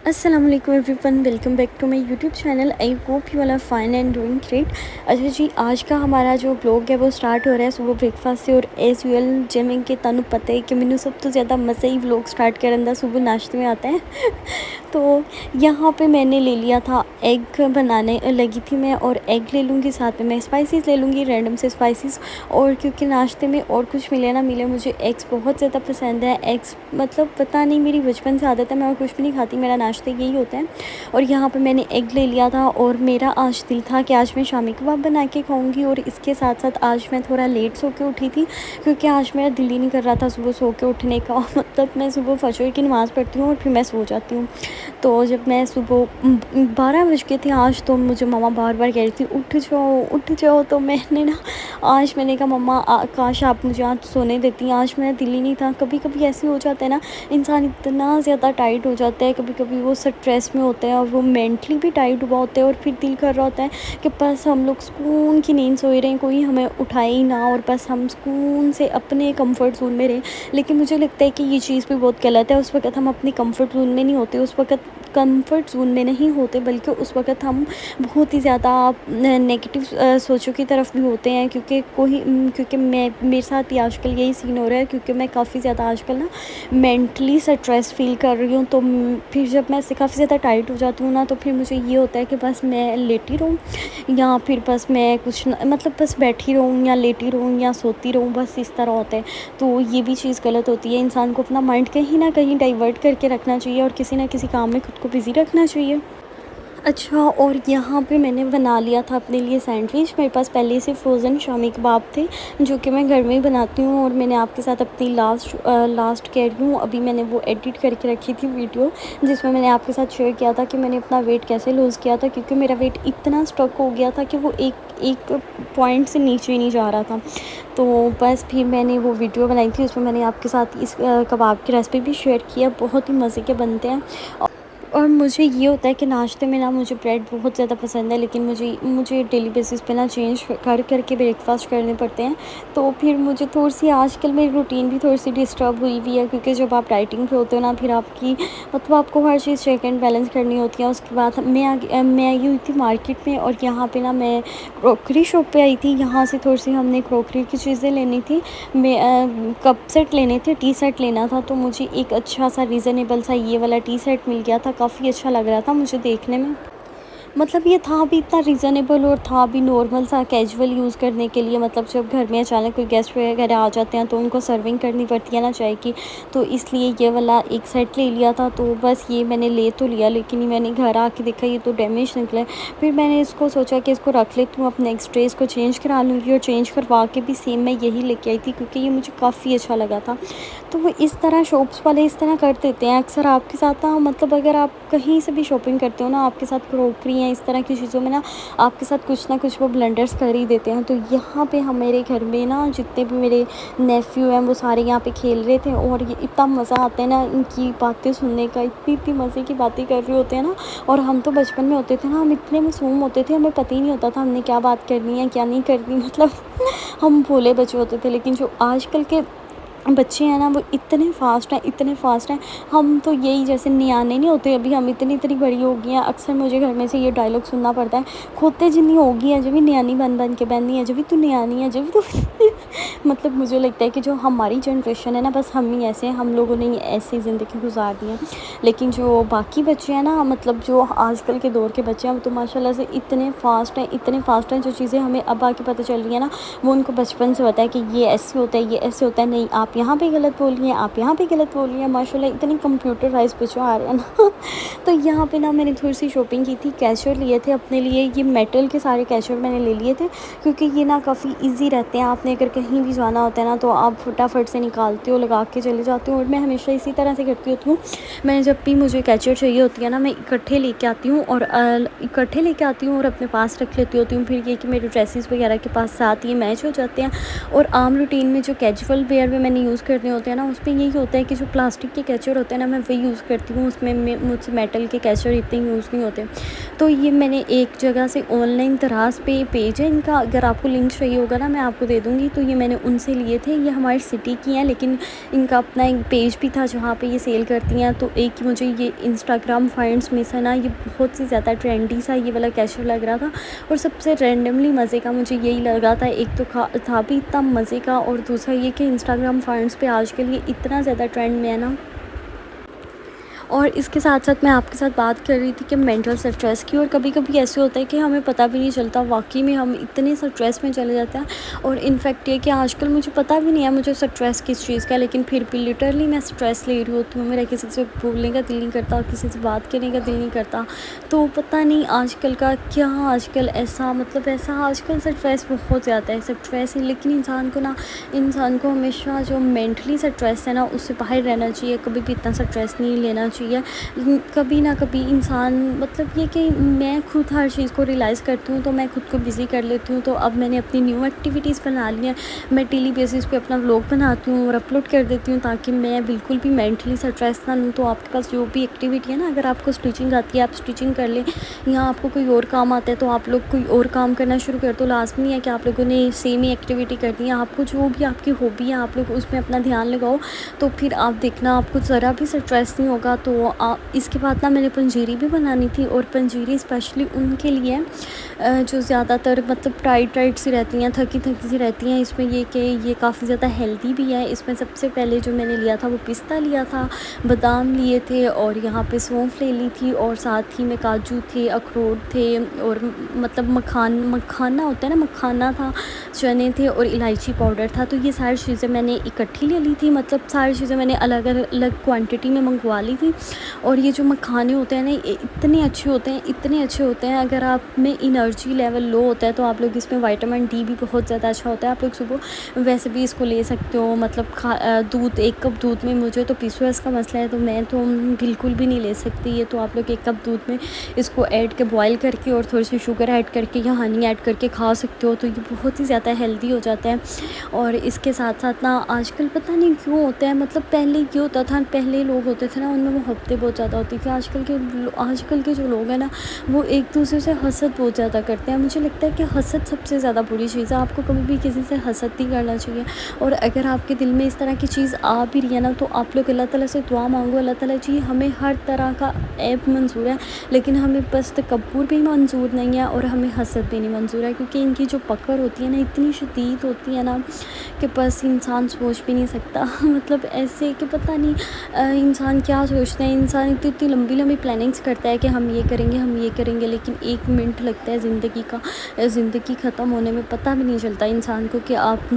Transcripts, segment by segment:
अस्सलाम वालेकुम everyone, welcome back to my YouTube channel. I hope you all are fine and doing great. अच्छा जी, आज का हमारा जो ब्लॉग है वो स्टार्ट हो रहा है सुबह ब्रेकफास्ट से। और एज यूअल जिमें कि तुहानू पता है कि मैंने सब तो ज़्यादा मज़ा ही व्लॉग स्टार्ट करने का सुबह नाश्ते में आता है। तो यहाँ पे मैंने ले लिया था एग बनाने लगी थी मैं, और एग ले लूँगी, साथ में मैं स्पाइसेस ले लूँगी, रैंडम से स्पाइसेस। और क्योंकि नाश्ते में और कुछ मिले ना मिले, मुझे एग्स बहुत ज़्यादा पसंद है। एग्स मतलब पता नहीं, मेरी बचपन से आदत है, मैं और कुछ भी नहीं खाती, मेरा नाश्ते यही होता है। और यहाँ पे मैंने एग ले लिया था, और मेरा आज दिल था कि आज मैं शामी कबाब बना के खाऊंगी। और इसके साथ साथ आज मैं थोड़ा लेट सो के उठी थी, क्योंकि आज मेरा दिल ही नहीं कर रहा था सुबह सो के उठने का। मतलब मैं सुबह फजर की नमाज़ पढ़ती हूँ और फिर मैं सो जाती हूँ। तो जब मैं सुबह 12 बज गए थे आज, तो मुझे मम्मा बार बार कह रही थी उठ जाओ उठ जाओ। तो मैंने कहा मम्मा काश आप मुझे आज सोने देती। आज मेरा दिल ही नहीं था। कभी कभी ऐसे हो जाता है ना, इंसान इतना ज़्यादा टाइट हो जाता है, कभी कभी वो स्ट्रेस में होता है और वो मेंटली भी टाइट हुआ होता है, और फिर दिल कर रहा होता है कि बस हम लोग सुकून की नींद सोए रहें, कोई हमें उठाए ही ना, और बस हम सुकून से अपने कंफर्ट जोन में रहें। लेकिन मुझे लगता है कि ये चीज़ भी बहुत गलत है। उस वक़्त हम अपनी कंफर्ट जोन में नहीं होते, उस वक़्त कंफर्ट जोन में नहीं होते, बल्कि उस वक़्त हम बहुत ही ज़्यादा नेगेटिव सोचों की तरफ भी होते हैं। क्योंकि मैं मेरे साथ ही आजकल यही सीन हो रहा है, क्योंकि मैं काफ़ी ज़्यादा आजकल ना मेंटली स्ट्रेस फ़ील कर रही हूँ। तो फिर जब मैं काफ़ी ज़्यादा टाइट हो जाती हूँ ना, तो फिर मुझे ये होता है कि बस मैं लेटी रहूँ, या फिर बस मैं कुछ न मतलब बस बैठी रहूँ या लेटी रहूँ या सोती रहूँ, बस इस तरह होता है। तो ये भी चीज़ गलत होती है। इंसान को अपना माइंड कहीं न कहीं डाइवर्ट करके रखना चाहिए, और किसी न किसी काम में खुद को बिज़ी रखना चाहिए। अच्छा, और यहाँ पे मैंने बना लिया था अपने लिए सैंडविच। मेरे पास पहले से फ्रोज़न शामी कबाब थे, जो कि मैं घर में ही बनाती हूँ। और मैंने आपके साथ अपनी लास्ट कह रही हूँ, अभी मैंने वो एडिट करके रखी थी वीडियो, जिसमें मैंने आपके साथ शेयर किया था कि मैंने अपना वेट कैसे लूज़ किया था, क्योंकि मेरा वेट इतना स्टक हो गया था कि वो एक एक पॉइंट से नीचे ही नहीं जा रहा था। तो बस फिर मैंने वो वीडियो बनाई थी, उसमें मैंने आपके साथ इस कबाब की रेसिपी भी शेयर की है। बहुत ही मज़े के बनते हैं। और मुझे ये होता है कि नाश्ते में ना मुझे ब्रेड बहुत ज़्यादा पसंद है, लेकिन मुझे डेली बेसिस पे ना चेंज कर के ब्रेकफास्ट करने पड़ते हैं। तो फिर मुझे थोड़ी-सी आजकल मेरी रूटीन भी थोड़ी-सी डिस्टर्ब हुई हुई है, क्योंकि जब आप डाइटिंग पे होते हो ना, फिर आपको हर चीज़ चेक एंड बैलेंस करनी होती है। उसके बाद मैं आई हुई थी मार्केट में, और यहाँ पे ना मैं क्रोकरी शॉप पे आई थी। यहाँ से थोड़ी-सी हमने क्रोकरी की चीज़ें लेनी थी। कप सेट लेने थे, टी सेट लेना था। तो मुझे एक अच्छा-सा रीज़नेबल सा ये वाला टी सेट मिल गया था, काफ़ी अच्छा लग रहा था मुझे देखने में। मतलब ये था भी इतना रीज़नेबल, और था भी नॉर्मल सा कैजुअल यूज़ करने के लिए। मतलब जब घर में अचानक कोई गेस्ट वगैरह आ जाते हैं, तो उनको सर्विंग करनी पड़ती है ना चाय की, तो इसलिए ये वाला एक सेट ले लिया था। तो बस ये मैंने ले तो लिया, लेकिन ये मैंने घर आके देखा ये तो डैमेज निकला है। फिर मैंने इसको सोचा कि इसको रख लेती हूँ, अब नेक्स्ट डे इसको चेंज करा लूँगी। और चेंज करवा के भी सेम मैं यही लेके आई थी, क्योंकि ये मुझे काफ़ी अच्छा लगा था। तो वो इस तरह शॉप्स वाले इस तरह कर देते हैं अक्सर आपके साथ ना। मतलब अगर आप कहीं से भी शॉपिंग करते हो ना, आपके साथ क्रोकरी या इस तरह की चीज़ों में ना, आपके साथ कुछ ना कुछ वो ब्लंडर्स कर ही देते हैं। तो यहाँ पे हम मेरे घर में ना जितने भी मेरे नेफ्यू हैं, वो सारे यहाँ पे खेल रहे थे, और ये इतना मज़ा आता है ना इनकी बातें सुनने का। इतनी इतनी मज़े की बातें कर रहे होते हैं ना। और हम तो बचपन में होते थे ना, हम इतने मासूम होते थे, हमें पता ही नहीं होता था हमने क्या बात करनी है क्या नहीं करनी। मतलब हम भोले बच्चे होते थे। लेकिन जो आजकल के बच्चे हैं ना, वो इतने फ़ास्ट हैं, इतने फ़ास्ट हैं। हम तो यही जैसे नियाने नहीं होते, अभी हम इतनी इतनी बड़ी हो गई हैं। अक्सर मुझे घर में से ये डायलॉग सुनना पड़ता है, खोते जितनी हो गई है जब भी नियानी बन बन के बहनी है, जब भी तू नियानी है जब भी तू मतलब मुझे लगता है कि जो हमारी जनरेशन है ना, बस हम ही ऐसे हैं, हम लोगों ने ऐसी ज़िंदगी गुजार दी है। लेकिन जो बाकी बच्चे हैं ना, मतलब जो आजकल के दौर के बच्चे हैं, वो तो माशाल्लाह से इतने फ़ास्ट हैं, इतने फ़ास्ट हैं। जो चीज़ें हमें अब आके पता चल रही है ना, वो उनको बचपन से पता है कि ये ऐसे होता है, ये ऐसे होता है। नहीं, आप यहाँ पे गलत बोल रही हैं, आप यहाँ पे गलत बोल रही हैं। माशाल्लाह इतनी कंप्यूटराइज़ बच्चे आ रहे हैं ना। तो यहाँ पे ना मैंने थोड़ी-सी शॉपिंग की थी, कैशियर लिए थे अपने लिए। ये मेटल के सारे कैशियर मैंने ले लिए थे, क्योंकि ये ना काफ़ी ईज़ी रहते हैं। आपने अगर कहीं भी जाना होता है ना, तो आप फटाफट से निकालते हो, लगा के चले जाते हो। और मैं हमेशा इसी तरह से करती होती हूँ। मैं जब भी मुझे कैशियर चाहिए होती है ना, मैं इकट्ठे लेके आती हूँ, और अपने पास रख लेती होती हूँ। फिर ये कि मेरे ड्रेसेस वगैरह के पास साथ ये मैच हो जाते हैं। और आम रूटीन में जो कैजुअल वेयर में मैंने यूज़ करने होते हैं ना, उसमें यही होता है कि जो प्लास्टिक के कैचर होते हैं ना, मैं वही यूज़ करती हूँ। उसमें मुझसे मेटल के कैचर इतने यूज़ नहीं होते। तो ये मैंने एक जगह से ऑनलाइन दराज़ पे पेज है इनका, अगर आपको लिंक चाहिए होगा ना मैं आपको दे दूँगी। तो ये मैंने उनसे लिए थे। ये हमारी सिटी की हैं, लेकिन इनका अपना एक पेज भी था जहाँ पे ये सेल करती हैं। तो एक मुझे ये इंस्टाग्राम फाइंड्स में से ना ये बहुत ही ज़्यादा ट्रेंडी सा ये वाला कैचर लग रहा था, और सबसे रैंडमली मज़े का मुझे यही लगा था। एक तो था भी इतना मज़े का, और दूसरा ये कि इंस्टाग्राम फाइंड्स पे आजकल ये इतना ज़्यादा ट्रेंड में है ना। और इसके साथ साथ मैं आपके साथ बात कर रही थी कि मेंटल स्ट्रेस की, और कभी कभी ऐसे होता है कि हमें पता भी नहीं चलता, वाकई में हम इतने स्ट्रेस में चले जाते हैं। और इनफैक्ट ये कि आजकल मुझे पता भी नहीं है मुझे स्ट्रेस किस चीज़ का है, लेकिन फिर भी लिटरली मैं स्ट्रेस ले रही होती हूँ। मेरा किसी से बोलने का दिल नहीं करता, किसी से बात करने का दिल नहीं करता। तो पता नहीं आजकल का क्या, आजकल ऐसा मतलब ऐसा आजकल स्ट्रेस बहुत ज़्यादा है, स्ट्रेस। लेकिन इंसान को हमेशा जो मेंटली स्ट्रेस है ना उससे बाहर रहना चाहिए, कभी भी इतना स्ट्रेस नहीं लेना चाहिए। कभी ना कभी इंसान मतलब ये कि मैं खुद हर चीज़ को रियलाइज़ करती हूँ, तो मैं खुद को बिज़ी कर लेती हूँ। तो अब मैंने अपनी न्यू एक्टिविटीज़ बना ली हैं। मैं डेली बेसिस पे अपना व्लॉग बनाती हूँ और अपलोड कर देती हूँ, ताकि मैं बिल्कुल भी मेंटली स्ट्रेस ना लूँ। तो आपके पास जो भी एक्टिविटी है ना, अगर आपको स्टिचिंग आती है आप स्टिचिंग कर लें, या आपको कोई और काम आता है तो आप लोग कोई और काम करना शुरू कर दो। लाजमी है कि आप लोगों ने सेम ही एक्टिविटी करनी है। आपको जो भी आपकी हॉबी है आप लोग उसमें अपना ध्यान लगाओ, तो फिर आप देखना आपको ज़रा भी स्ट्रेस नहीं होगा। तो इसके बाद ना मैंने पंजीरी भी बनानी थी, और पंजीरी स्पेशली उनके लिए जो ज़्यादातर मतलब टाइट सी रहती हैं, थकी सी रहती हैं। इसमें ये कि ये काफ़ी ज़्यादा हेल्दी भी है। इसमें सबसे पहले जो मैंने लिया था वो पिस्ता लिया था, बादाम लिए थे, और यहाँ पे सौंफ ले ली थी, और साथ ही में काजू थे, अखरोट थे, और मतलब मखाना होता है ना, मखाना था, चने थे, और इलायची पाउडर था। तो ये सारी चीज़ें मैंने इकट्ठी ले ली थी, मतलब सारी चीज़ें मैंने अलग अलग क्वांटिटी में मंगवा ली थी। और ये जो मखाने होते हैं ना ये इतने अच्छे होते हैं। अगर आप में एनर्जी लेवल लो होता है तो आप लोग इसमें विटामिन डी भी बहुत ज़्यादा अच्छा होता है। आप लोग सुबह वैसे भी इसको ले सकते हो, मतलब दूध 1 कप दूध में, मुझे तो पीसीओएस का मसला है तो मैं तो बिल्कुल भी नहीं ले सकती ये। तो आप लोग 1 कप दूध में इसको ऐड के बॉयल करके और थोड़ी सी शुगर ऐड करके या हनी ऐड करके खा सकते हो। तो ये बहुत ही ज़्यादा हेल्दी हो जाता है। और इसके साथ साथ ना आजकल पता नहीं क्यों होता है, मतलब पहले ये होता था, पहले लोग होते थे ना उनमें मोहब्बतें बहुत ज़्यादा होती थी। आजकल के जो लोग हैं ना वो एक दूसरे से हसद बहुत ज़्यादा करते हैं। मुझे लगता है कि हसद सबसे ज़्यादा बुरी चीज़ है। आपको कभी भी किसी से हसद नहीं करना चाहिए। और अगर आपके दिल में इस तरह की चीज़ आ भी रही है ना तो आप लोग अल्लाह ताला से दुआ मांगो, अल्लाह ताला जी हमें हर तरह का ऐब मंजूर है, लेकिन हमें बस तकब्बुर भी मंजूर नहीं है और हमें हसद भी नहीं मंजूर है। क्योंकि इनकी जो पकड़ होती है ना इतनी शदीद होती है ना कि बस इंसान सोच भी नहीं सकता। मतलब ऐसे कि पता नहीं इंसान क्या सोचता है। इंसान इतनी लंबी प्लानिंग्स करता है कि हम ये करेंगे, लेकिन 1 मिनट लगता है ज़िंदगी ख़त्म होने में, पता भी नहीं चलता इंसान को कि आप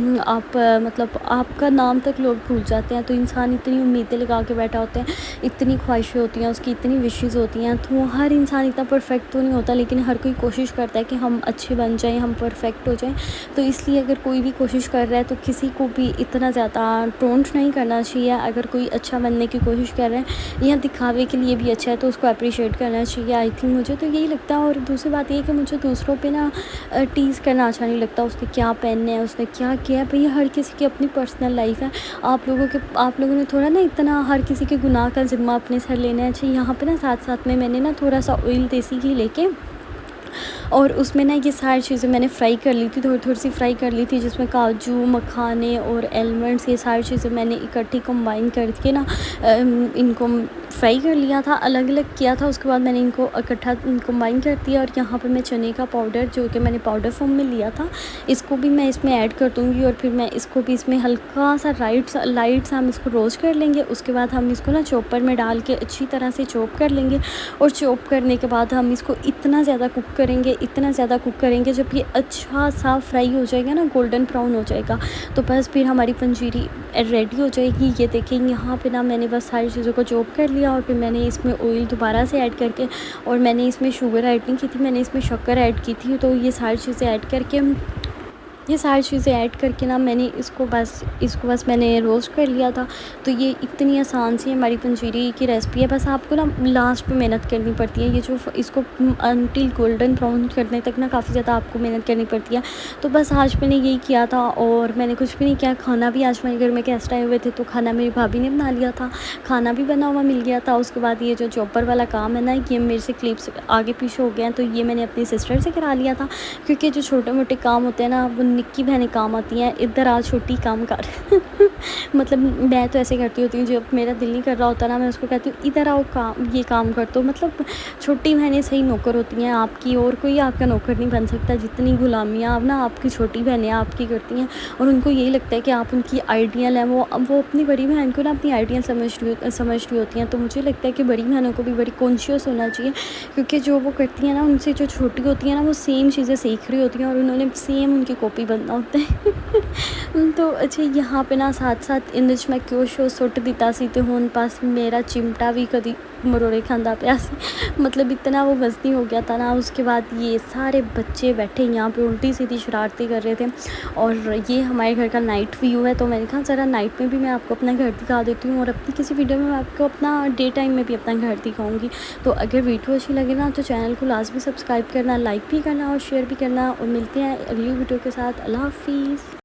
मतलब आपका नाम तक लोग भूल जाते हैं। तो इंसान इतनी उम्मीदें लगा के बैठा होता है, इतनी ख्वाहिशें होती हैं उसकी, इतनी विशेज़ होती हैं। तो हर इंसान इतना परफेक्ट तो नहीं होता, लेकिन हर कोई कोशिश करता है कि हम अच्छे बन जाएँ, हम परफेक्ट हो जाएँ। तो इसलिए अगर कोई भी कोशिश कर रहा है तो किसी को भी इतना ज़्यादा टोंट नहीं करना चाहिए। अगर कोई अच्छा बनने की कोशिश कर रहा है या दिखावे के लिए भी अच्छा है तो उसको अप्रिशिएट करना चाहिए। आई थिंक मुझे तो यही लगता है। और दूसरी बात ये है कि मुझे दूसरों पे ना टीज़ करना अच्छा नहीं लगता। उसने क्या पहनना है, उसने क्या किया है, भाई हर किसी की अपनी पर्सनल लाइफ है। आप लोगों ने थोड़ा ना इतना हर किसी के गुनाह का ज़िम्मा अपने सर लेना चाहिए। यहाँ पे ना साथ में मैंने ना थोड़ा सा ऑयल देसी घी लेके और उसमें ना ये सारी चीज़ें मैंने फ्राई कर ली थी, थोड़ी सी फ्राई कर ली थी, जिसमें काजू, मखाने और एलमंड्स ये सारी चीज़ें मैंने इकट्ठी कंबाइन करके ना इनको फ्राई कर लिया था, अलग अलग किया था। उसके बाद मैंने इनको इकट्ठा कंबाइन कर दिया। और यहाँ पे मैं चने का पाउडर जो कि मैंने पाउडर फॉर्म में लिया था इसको भी मैं इसमें ऐड कर दूँगी। और फिर मैं इसको भी इसमें हल्का सा लाइट सा हम इसको रोस्ट कर लेंगे। उसके बाद हम इसको ना चॉपर में डाल के अच्छी तरह से चॉप कर लेंगे। और चॉप करने के बाद हम इसको इतना ज़्यादा कुक करेंगे जब ये अच्छा सा फ्राई हो जाएगा ना, गोल्डन ब्राउन हो जाएगा, तो बस फिर हमारी पंजीरी रेडी हो जाएगी। ये देखें यहाँ पे ना मैंने बस सारी चीज़ों को चॉप कर लिया। और फिर मैंने इसमें ऑयल दोबारा से ऐड करके, और मैंने इसमें शुगर ऐड नहीं की थी, मैंने इसमें शक्कर ऐड की थी। तो ये सारी चीज़ें ऐड करके ये सारी चीज़ें ऐड करके ना मैंने इसको बस मैंने रोस्ट कर लिया था। तो ये इतनी आसान सी हमारी पंजीरी की रेसिपी है, बस आपको ना लास्ट में मेहनत करनी पड़ती है। ये जो इसको अनटिल गोल्डन ब्राउन करने तक ना काफ़ी ज़्यादा आपको मेहनत करनी पड़ती है। तो बस आज मैंने यही किया था और मैंने कुछ भी नहीं किया। खाना भी आज मेरे घर में गेस्ट आए हुए थे, तो खाना मेरी भाभी ने बना लिया था, खाना भी बना हुआ मिल गया था। उसके बाद ये जो चॉपर वाला काम है ना, ये मेरे से क्लिप्स आगे पीछे हो गए हैं, तो ये मैंने अपनी सिस्टर से करा लिया था, क्योंकि जो छोटे मोटे काम होते हैं ना, वो निक्की बहनें काम आती हैं। इधर आ छोटी काम कर मतलब मैं तो ऐसे करती होती हूँ, जब मेरा दिल नहीं कर रहा होता ना, मैं उसको कहती हूँ इधर आओ, काम ये काम कर दो। मतलब छोटी बहनें सही नौकर होती हैं आपकी, और कोई आपका नौकर नहीं बन सकता। जितनी गुलामियाँ आप ना आपकी छोटी बहनें आपकी करती हैं, और उनको यही लगता है कि आप उनकी आइडियल हैं। वो अपनी बड़ी बहन को ना अपनी आइडियल समझ रही होती हैं। तो मुझे लगता है कि बड़ी बहनों को भी बड़ी कॉन्शियस होना चाहिए, क्योंकि जो वो करती हैं ना, उनसे जो छोटी होती हैं ना, वो सेम चीज़ें सीख रही होती हैं, और उन्होंने सेम उनकी कॉपी बनना होता है। तो अच्छा, यहाँ पे ना साथ साथ इंदे च मैं क्यों शो सुट दिता सी, ते हुण बस मेरा चिमटा भी कदी मरोड़े खांदा पिया सी। मतलब इतना वो मस्ती हो गया था ना। उसके बाद ये सारे बच्चे बैठे यहाँ पे उल्टी सीधी शरारतें कर रहे थे, और ये हमारे घर का नाइट व्यू है। तो मैंने कहा ज़रा नाइट में भी मैं आपको अपना घर दिखा देती हूँ, और अपनी किसी वीडियो में मैं आपको अपना डे टाइम में भी अपना घर दिखाऊंगी। तो अगर वीडियो अच्छी लगे ना, तो चैनल को लाजमी सब्सक्राइब करना, लाइक भी करना और शेयर भी करना। और मिलते हैं अगली वीडियो के साथ। अल्लाह हाफिज़।